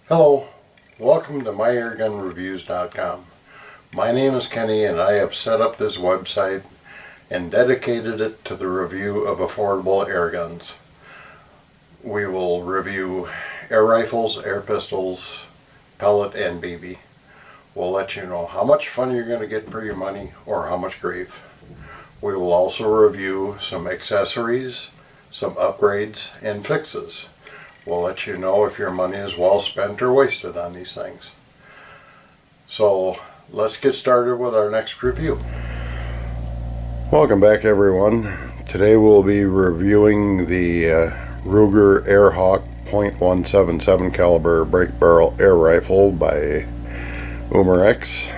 Hello, welcome to myairgunreviews.com. My name is Kenny and I have set up this website and dedicated it to the review of affordable air guns. We will review air rifles, air pistols, pellet, and BB. We'll let you know how much fun you're going to get for your money or how much grief. We will also review some accessories, some upgrades, and fixes. We'll let you know if your money is well spent or wasted on these things. So let's get started with our next review. Welcome back, everyone. Today we'll be reviewing the Ruger Airhawk .177 caliber break barrel air rifle by Umarex.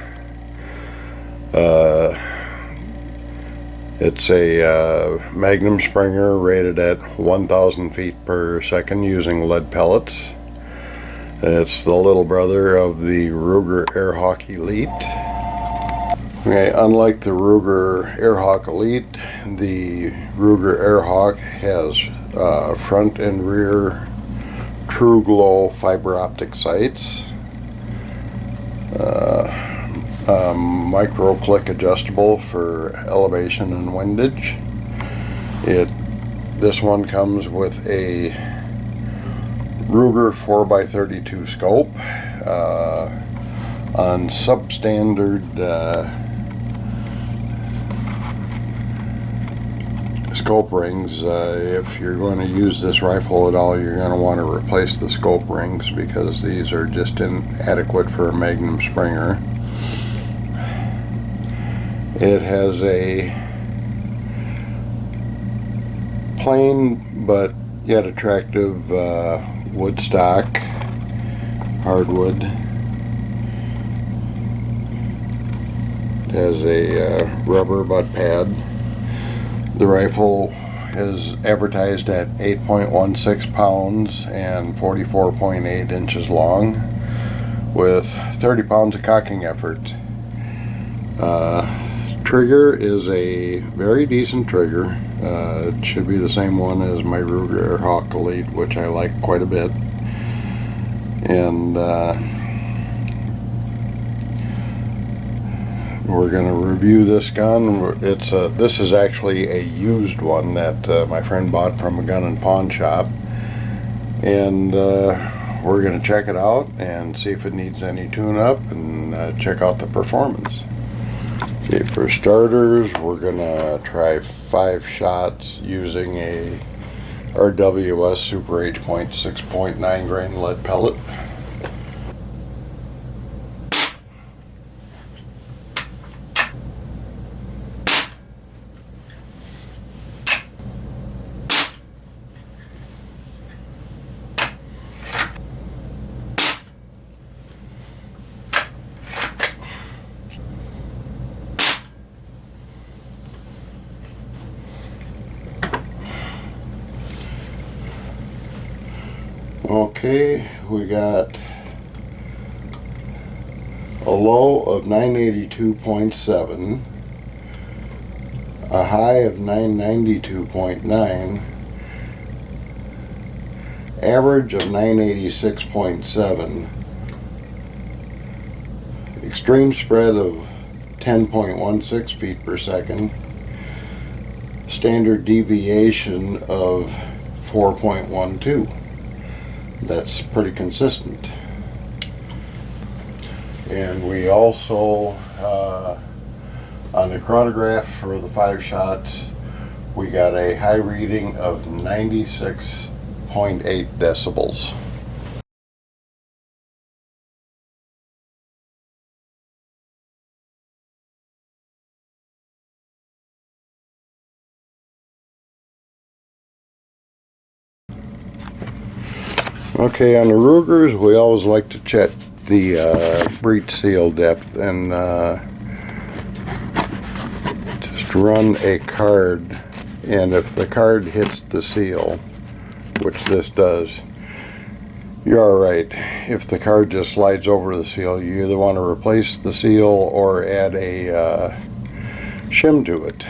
It's a Magnum Springer rated at 1,000 feet per second using lead pellets. It's the little brother of the Ruger Airhawk Elite. Okay, unlike the Ruger Airhawk Elite, the Ruger Airhawk has front and rear True Glow fiber optic sights. Micro click adjustable for elevation and windage. This one comes with a Ruger 4x32 scope on substandard scope rings. If you're going to use this rifle at all, you're going to want to replace the scope rings because these are just inadequate for a Magnum Springer. It has a plain but yet attractive wood stock, hardwood. It has a rubber butt pad. The rifle is advertised at 8.16 pounds and 44.8 inches long with 30 pounds of cocking effort. Trigger is a very decent trigger. It should be the same one as my Ruger Airhawk Elite, which I like quite a bit. And we're going to review this gun. This is actually a used one that my friend bought from a gun and pawn shop. And we're going to check it out and see if it needs any tune-up and check out the performance. Okay, for starters, we're gonna try 5 shots using a RWS Super H Point 6.9 grain lead pellet. Okay, we got a low of 982.7, a high of 992.9, average of 986.7, extreme spread of 10.16 feet per second, standard deviation of 4.12. That's pretty consistent. And we also, on the chronograph for the 5 shots, we got a high reading of 96.8 decibels. Okay, on the Rugers, we always like to check the breech seal depth and just run a card, and if the card hits the seal, which this does, you're alright. If the card just slides over the seal, you either want to replace the seal or add a shim to it.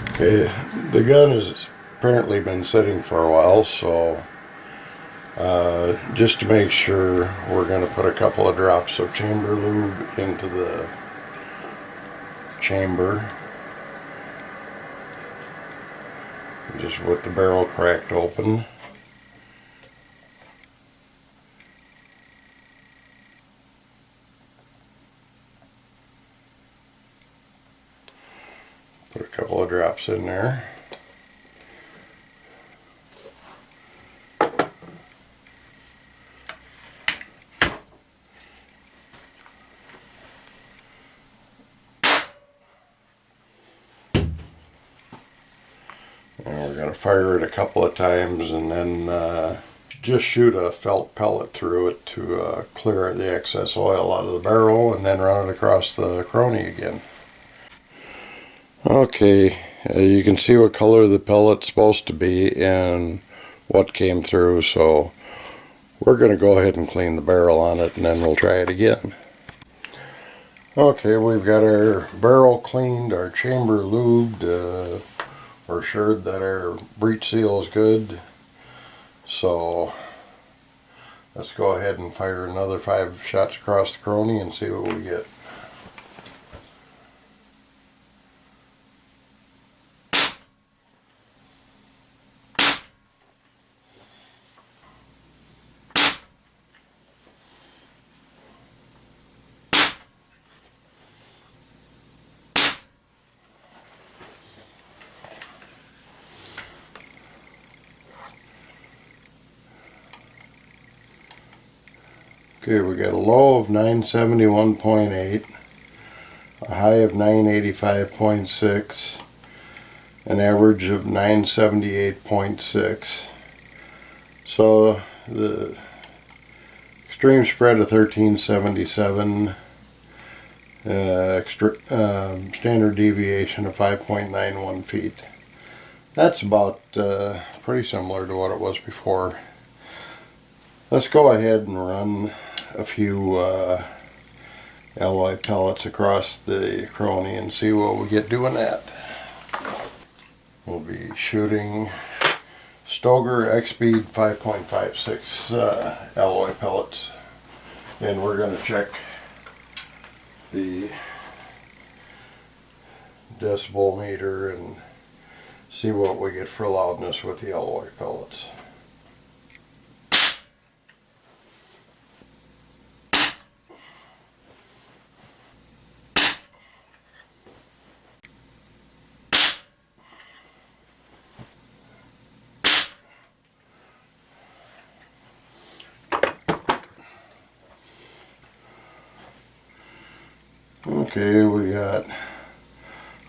Okay, the gun has apparently been sitting for a while, so Just to make sure, we're going to put a couple of drops of chamber lube into the chamber, just with the barrel cracked open. Put a couple of drops in there. And we're going to fire it a couple of times and then just shoot a felt pellet through it to clear the excess oil out of the barrel, and then run it across the Chrony again. Okay, you can see what color the pellet's supposed to be and what came through, so we're going to go ahead and clean the barrel on it, and then we'll try it again. Okay, we've got our barrel cleaned, our chamber lubed, we're assured that our breech seal is good, so let's go ahead and fire another 5 shots across the Chrony and see what we get. Okay, we got a low of 971.8, a high of 985.6, an average of 978.6. So the extreme spread of 1377, standard deviation of 5.91 feet. That's about pretty similar to what it was before. Let's go ahead and run a few alloy pellets across the Chrony and see what we get doing that. We'll be shooting Stoger X-Speed 5.56 alloy pellets, and we're going to check the decibel meter and see what we get for loudness with the alloy pellets. Okay, we got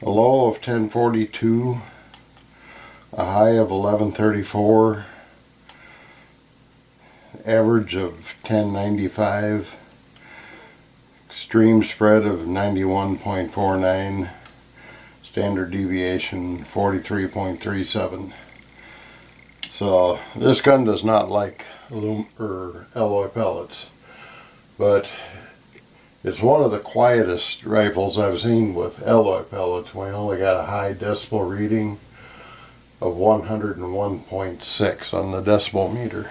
a low of 1042, a high of 1134, average of 1095, extreme spread of 91.49, standard deviation 43.37. So this gun does not like alloy pellets, but it's one of the quietest rifles I've seen with alloy pellets. We only got a high decibel reading of 101.6 on the decibel meter.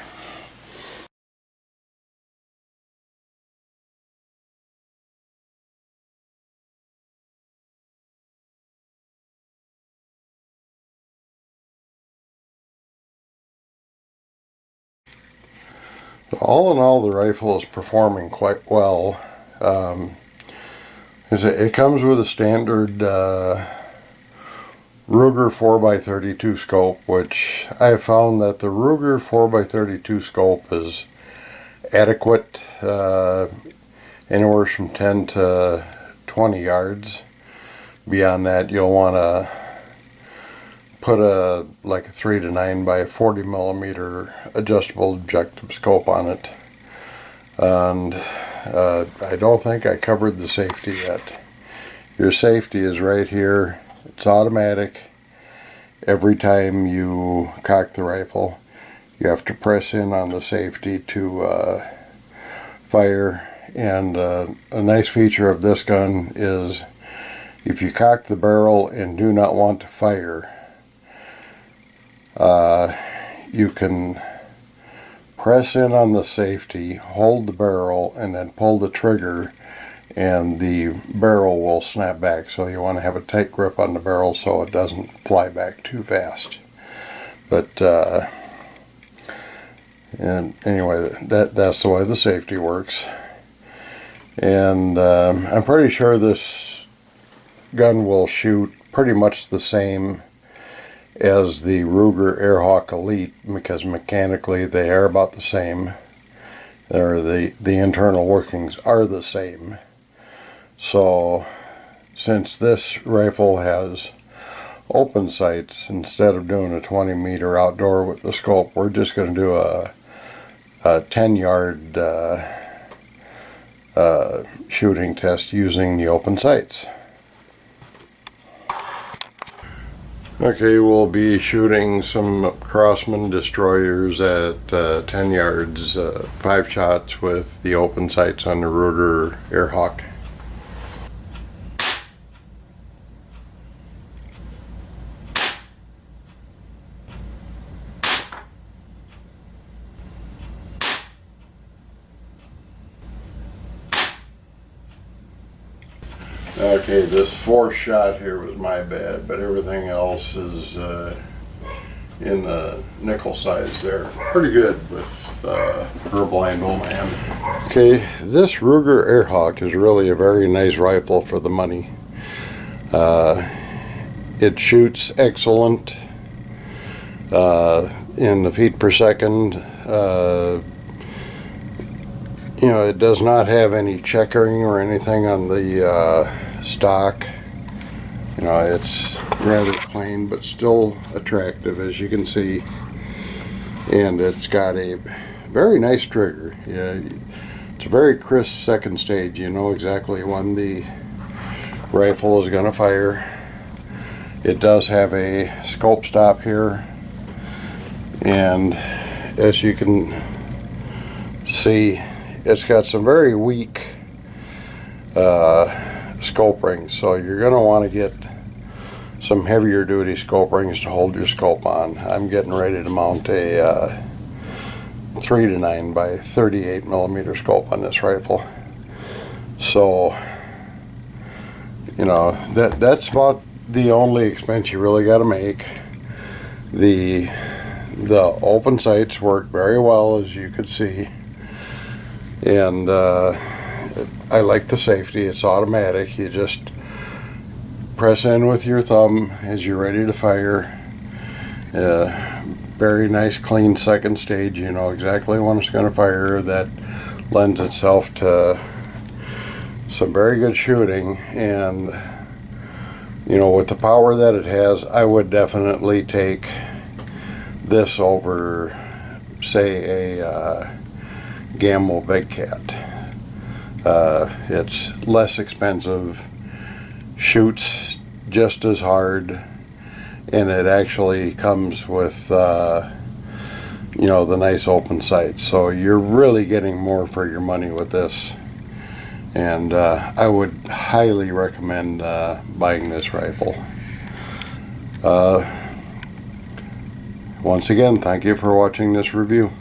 So all in all, the rifle is performing quite well. It comes with a standard Ruger 4x32 scope, which I have found that the Ruger 4x32 scope is adequate anywhere from 10 to 20 yards. Beyond that, you'll want to put like a 3 to 9 by 40 millimeter adjustable objective scope on it. And I don't think I covered the safety yet. Your safety is right here. It's automatic. Every time you cock the rifle, you have to press in on the safety to fire. And a nice feature of this gun is if you cock the barrel and do not want to fire, you can press in on the safety, hold the barrel, and then pull the trigger, and the barrel will snap back. So you want to have a tight grip on the barrel so it doesn't fly back too fast. But and anyway, that's the way the safety works. And I'm pretty sure this gun will shoot pretty much the same as the Ruger Airhawk Elite, because mechanically they are about the same. Or the internal workings are the same. So since this rifle has open sights, instead of doing a 20-meter outdoor with the scope, we're just going to do a 10-yard shooting test using the open sights. Okay, we'll be shooting some Crossman destroyers at 10 yards, 5 shots with the open sights on the Ruger Airhawk. Okay, this fourth shot here was my bad, but everything else is in the nickel size there. Pretty good with for a blind old man. Okay, this Ruger Airhawk is really a very nice rifle for the money. It shoots excellent in the feet per second. You know, it does not have any checkering or anything on the stock. You know, it's rather plain but still attractive, as you can see, and it's got a very nice trigger. Yeah, it's a very crisp second stage. You know exactly when the rifle is going to fire. It does have a scope stop here, and as you can see, it's got some very weak scope rings, so you're going to want to get some heavier duty scope rings to hold your scope on. I'm getting ready to mount a 3-9 by 38 millimeter scope on this rifle. So, you know, that's about the only expense you really got to make. The open sights work very well, as you could see, and I like the safety. It's automatic. You just press in with your thumb as you're ready to fire. Very nice clean second stage. You know exactly when it's going to fire. That lends itself to some very good shooting, and you know, with the power that it has, I would definitely take this over, say, a Gamble Big Cat. It's less expensive, shoots just as hard, and it actually comes with you know, the nice open sights. So you're really getting more for your money with this, and I would highly recommend buying this rifle. Once again, thank you for watching this review.